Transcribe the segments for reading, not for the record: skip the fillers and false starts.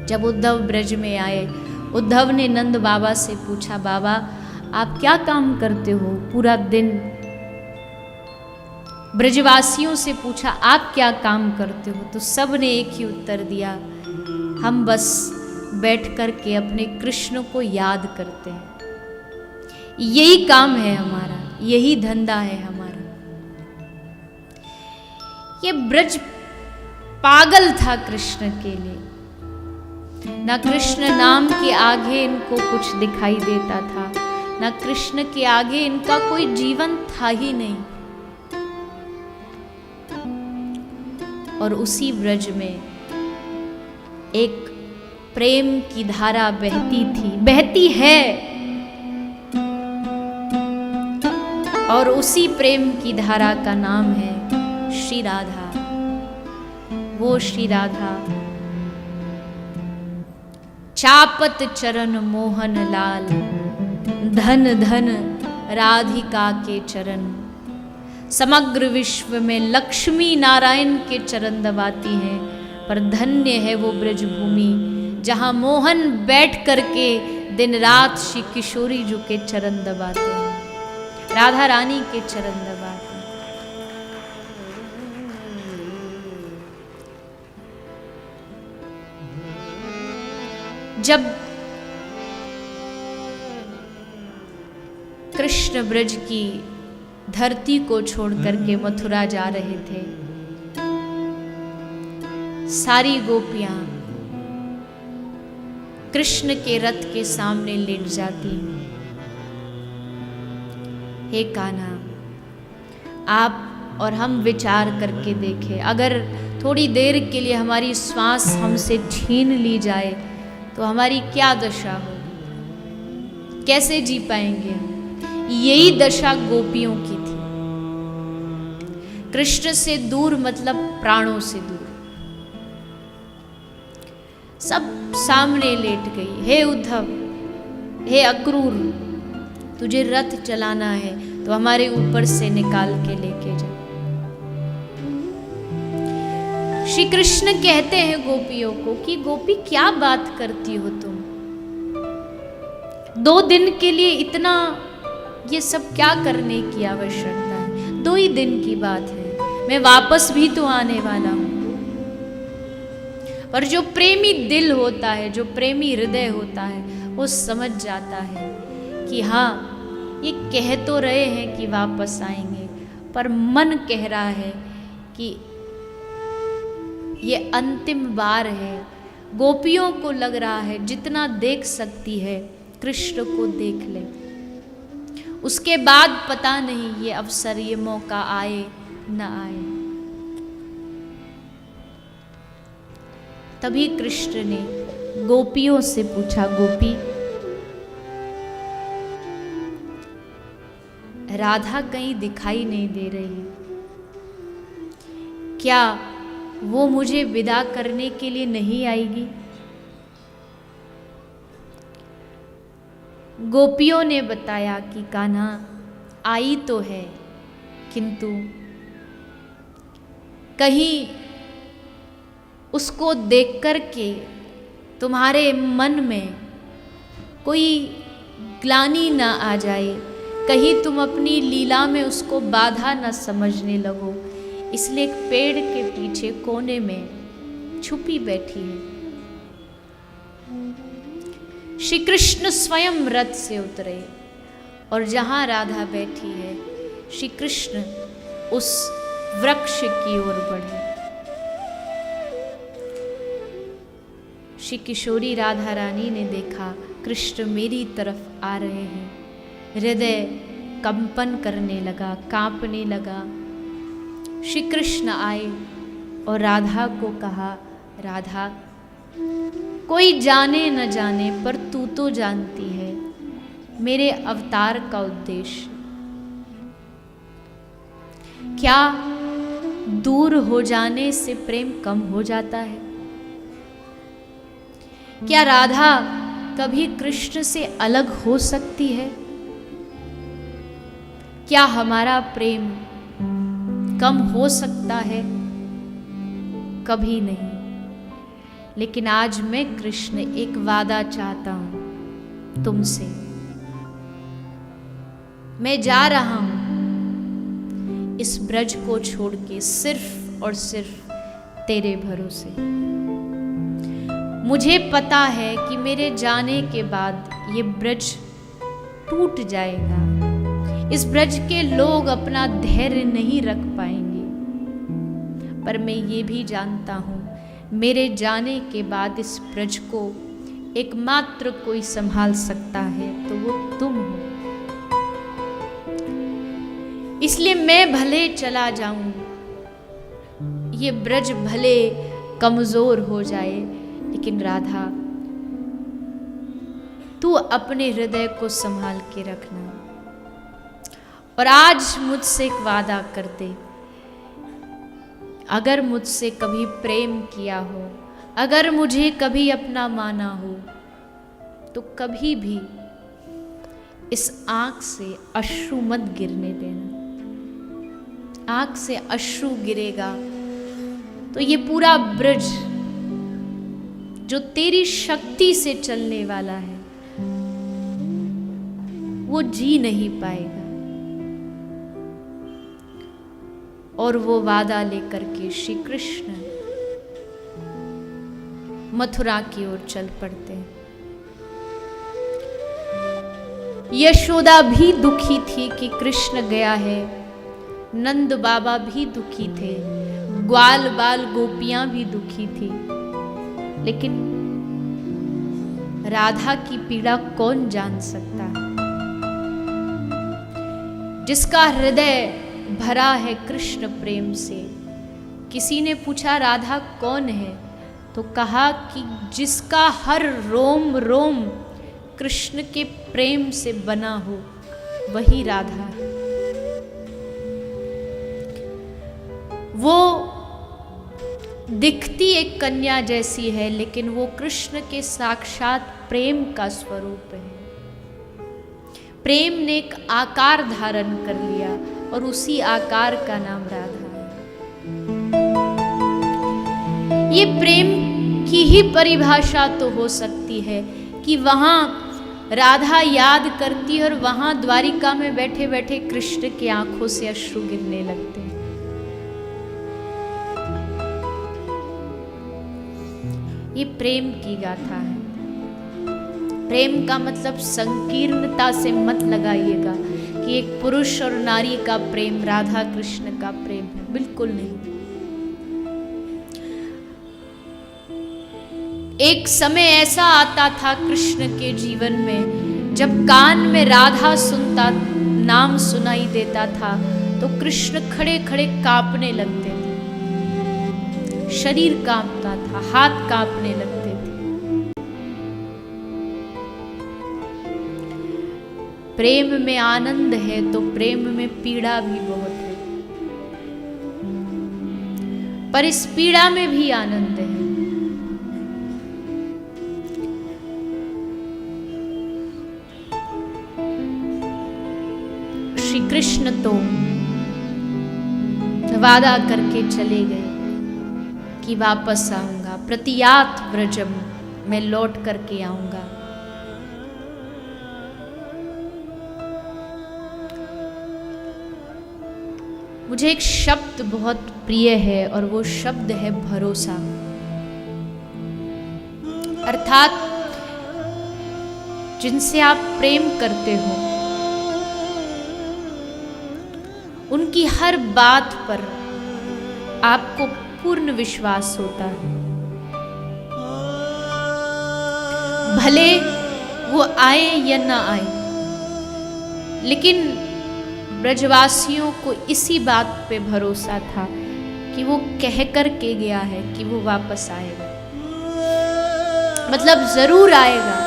जब उद्धव ब्रज में आए, उद्धव ने नंद बाबा से पूछा, बाबा आप क्या काम करते हो पूरा दिन? ब्रजवासियों से पूछा आप क्या काम करते हो? तो सब ने एक ही उत्तर दिया, हम बस बैठ कर के अपने कृष्ण को याद करते हैं, यही काम है हमारा, यही धंधा है हमारा। ये ब्रज पागल था कृष्ण के लिए, ना कृष्ण नाम के आगे इनको कुछ दिखाई देता था, ना कृष्ण के आगे इनका कोई जीवन था ही नहीं। और उसी ब्रज में एक प्रेम की धारा बहती थी, बहती है, और उसी प्रेम की धारा का नाम है श्री राधा। वो श्री राधा चापत चरण मोहन लाल, धन धन राधिका के चरण। समग्र विश्व में लक्ष्मी नारायण के चरण दबाती हैं, पर धन्य है वो ब्रज भूमि जहाँ मोहन बैठ करके दिन रात श्री किशोरी जी के चरण दबाते हैं, राधा रानी के चरण दबाते हैं। जब कृष्ण ब्रज की धरती को छोड़ करके मथुरा जा रहे थे, सारी गोपियां कृष्ण के रथ के सामने लेट जाती। हे कान्हा, आप और हम विचार करके देखें, अगर थोड़ी देर के लिए हमारी श्वास हमसे छीन ली जाए तो हमारी क्या दशा होगी, कैसे जी पाएंगे हम? यही दशा गोपियों की थी। कृष्ण से दूर मतलब प्राणों से दूर। सब सामने लेट गई। हे उद्धव, हे अक्रूर, तुझे रथ चलाना है तो हमारे ऊपर से निकाल के लेके जा। श्री कृष्ण कहते हैं गोपियों को कि गोपी क्या बात करती हो तुम, 2 दिन के लिए इतना ये सब क्या करने की आवश्यकता है? 2 ही दिन की बात है, मैं वापस भी तो आने वाला हूं। पर जो प्रेमी दिल होता है, जो प्रेमी हृदय होता है, वो समझ जाता है कि हाँ, ये कह तो रहे हैं कि वापस आएंगे, पर मन कह रहा है कि ये अंतिम बार है। गोपियों को लग रहा है जितना देख सकती है कृष्ण को देख ले, उसके बाद पता नहीं ये अवसर, ये मौका आए न आए। तभी कृष्ण ने गोपियों से पूछा, गोपी, राधा कहीं दिखाई नहीं दे रही, क्या वो मुझे विदा करने के लिए नहीं आएगी? गोपियों ने बताया कि कान्हा आई तो है, किंतु कहीं उसको देख कर के तुम्हारे मन में कोई ग्लानि ना आ जाए, कहीं तुम अपनी लीला में उसको बाधा न समझने लगो, इसलिए एक पेड़ के पीछे कोने में छुपी बैठी है। श्री कृष्ण स्वयं रथ से उतरे और जहां राधा बैठी है, श्री कृष्ण उस वृक्ष की ओर बढ़े। श्री किशोरी राधा रानी ने देखा कृष्ण मेरी तरफ आ रहे हैं, हृदय कंपन करने लगा, कांपने लगा। श्री कृष्ण आए और राधा को कहा, राधा, कोई जाने न जाने पर तू तो जानती है मेरे अवतार का उद्देश्य। क्या दूर हो जाने से प्रेम कम हो जाता है? क्या राधा कभी कृष्ण से अलग हो सकती है? क्या हमारा प्रेम कम हो सकता है? कभी नहीं। लेकिन आज मैं कृष्ण एक वादा चाहता हूं तुमसे। मैं जा रहा हूं इस ब्रज को छोड़ के सिर्फ और सिर्फ तेरे भरोसे। मुझे पता है कि मेरे जाने के बाद ये ब्रज टूट जाएगा, इस ब्रज के लोग अपना धैर्य नहीं रख पाएंगे, पर मैं ये भी जानता हूं मेरे जाने के बाद इस ब्रज को एकमात्र कोई संभाल सकता है तो वो तुम हो। इसलिए मैं भले चला जाऊं, ये ब्रज भले कमजोर हो जाए, लेकिन राधा तू अपने हृदय को संभाल के रखना। और आज मुझसे एक वादा कर दे, अगर मुझसे कभी प्रेम किया हो, अगर मुझे कभी अपना माना हो, तो कभी भी इस आंख से अश्रु मत गिरने देना। आंख से अश्रु गिरेगा तो ये पूरा ब्रज जो तेरी शक्ति से चलने वाला है वो जी नहीं पाएगा। और वो वादा लेकर के श्री कृष्ण मथुरा की ओर चल पड़ते हैं। यशोदा भी दुखी थी कि कृष्ण गया है, नंद बाबा भी दुखी थे, ग्वाल बाल गोपियां भी दुखी थी, लेकिन राधा की पीड़ा कौन जान सकता है। जिसका हृदय भरा है कृष्ण प्रेम से। किसी ने पूछा राधा कौन है, तो कहा कि जिसका हर रोम रोम कृष्ण के प्रेम से बना हो वही राधा है। वो दिखती एक कन्या जैसी है, लेकिन वो कृष्ण के साक्षात प्रेम का स्वरूप है। प्रेम ने एक आकार धारण कर लिया और उसी आकार का नाम राधा है। ये प्रेम की ही परिभाषा तो हो सकती है कि वहां राधा याद करती है और वहां द्वारिका में बैठे बैठे कृष्ण की आंखों से अश्रु गिरने लगते हैं। ये प्रेम की गाथा है। प्रेम का मतलब संकीर्णता से मत लगाइएगा कि एक पुरुष और नारी का प्रेम राधा कृष्ण का प्रेम है, बिल्कुल नहीं। एक समय ऐसा आता था कृष्ण के जीवन में, जब कान में राधा सुनता, नाम सुनाई देता था, तो कृष्ण खड़े खड़े कांपने लगते थे, शरीर कांपता था, हाथ कांपने लगते थे। प्रेम में आनंद है तो प्रेम में पीड़ा भी बहुत है, पर इस पीड़ा में भी आनंद है। श्री कृष्ण तो वादा करके चले गए कि वापस आऊंगा, प्रतियात व्रजम, मैं लौट करके आऊंगा। मुझे एक शब्द बहुत प्रिय है और वो शब्द है भरोसा। अर्थात जिनसे आप प्रेम करते हो उनकी हर बात पर आपको पूर्ण विश्वास होता है, भले वो आए या ना आए। लेकिन ब्रजवासियों को इसी बात पे भरोसा था कि वो कह कर के गया है कि वो वापस आएगा, मतलब जरूर आएगा।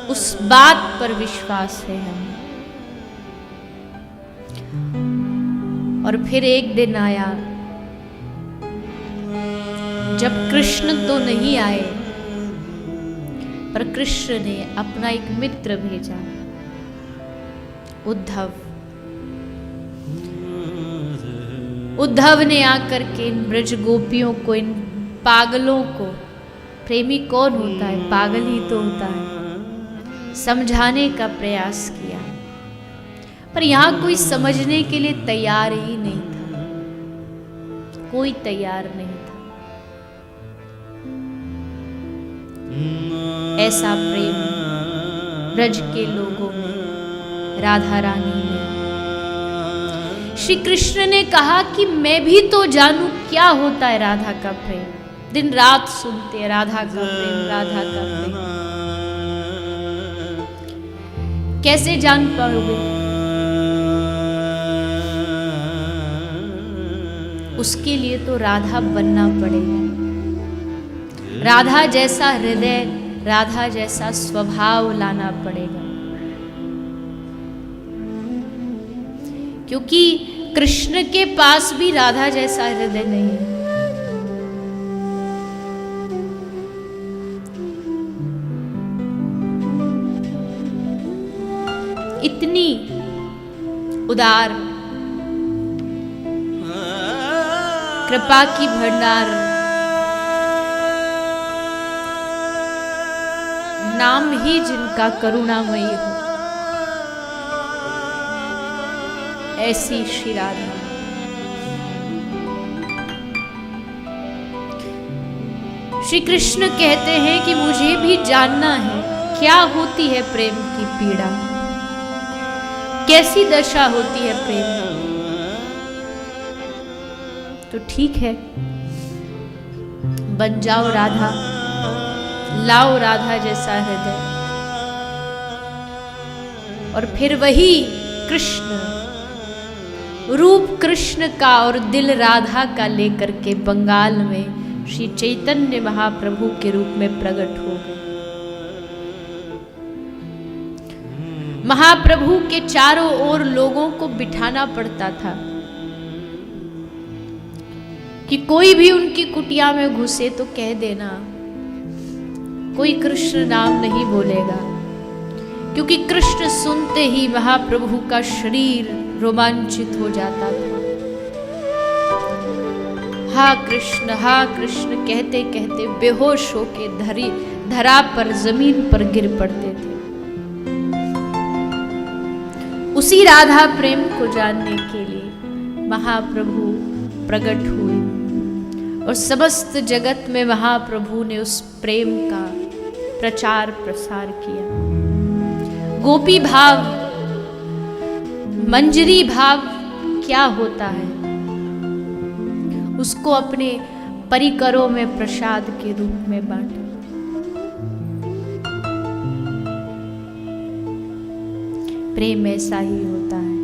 उस बात पर विश्वास है हमें। और फिर एक दिन आया जब कृष्ण तो नहीं आए, पर कृष्ण ने अपना एक मित्र भेजा, उद्धव। उद्धव ने आकर के इन ब्रज गोपियों को, इन पागलों को, प्रेमी कौन होता है, पागल ही तो होता है, समझाने का प्रयास किया, पर यहां कोई समझने के लिए तैयार ही नहीं था, कोई तैयार नहीं था। ऐसा प्रेम ब्रज के लोगों में, राधा रानी में। श्री कृष्ण ने कहा कि मैं भी तो जानूं क्या होता है राधा का प्रेम। दिन रात सुनते हैं राधा का प्रेम, राधा का प्रेम, कैसे जान पाओगे? उसके लिए तो राधा बनना पड़ेगा। राधा जैसा हृदय, राधा जैसा स्वभाव लाना पड़ेगा, क्योंकि कृष्ण के पास भी राधा जैसा हृदय नहीं है। इतनी उदार कृपा की भंडार, नाम ही जिनका करुणामयी हो, ऐसी श्री राधा। श्री कृष्ण कहते हैं कि मुझे भी जानना है क्या होती है प्रेम की पीड़ा, कैसी दशा होती है प्रेम की। तो ठीक है, बन जाओ राधा, लाओ राधा जैसा हृदय, और फिर वही कृष्ण, रूप कृष्ण का और दिल राधा का लेकर के बंगाल में श्री चैतन्य महाप्रभु के रूप में प्रकट हो गए। महाप्रभु के चारों ओर लोगों को बिठाना पड़ता था कि कोई भी उनकी कुटिया में घुसे तो कह देना, कोई कृष्ण नाम नहीं बोलेगा, क्योंकि कृष्ण सुनते ही महाप्रभु का शरीर रोमांचित हो जाता था। हा कृष्ण कहते कहते बेहोश होके धरा पर, जमीन पर गिर पड़ते थे। उसी राधा प्रेम को जानने के लिए महाप्रभु प्रकट हुए और समस्त जगत में महाप्रभु ने उस प्रेम का प्रचार प्रसार किया। गोपी भाव, मंजरी भाव क्या होता है, उसको अपने परिकरों में प्रसाद के रूप में बांटा। प्रेम ऐसा ही होता है।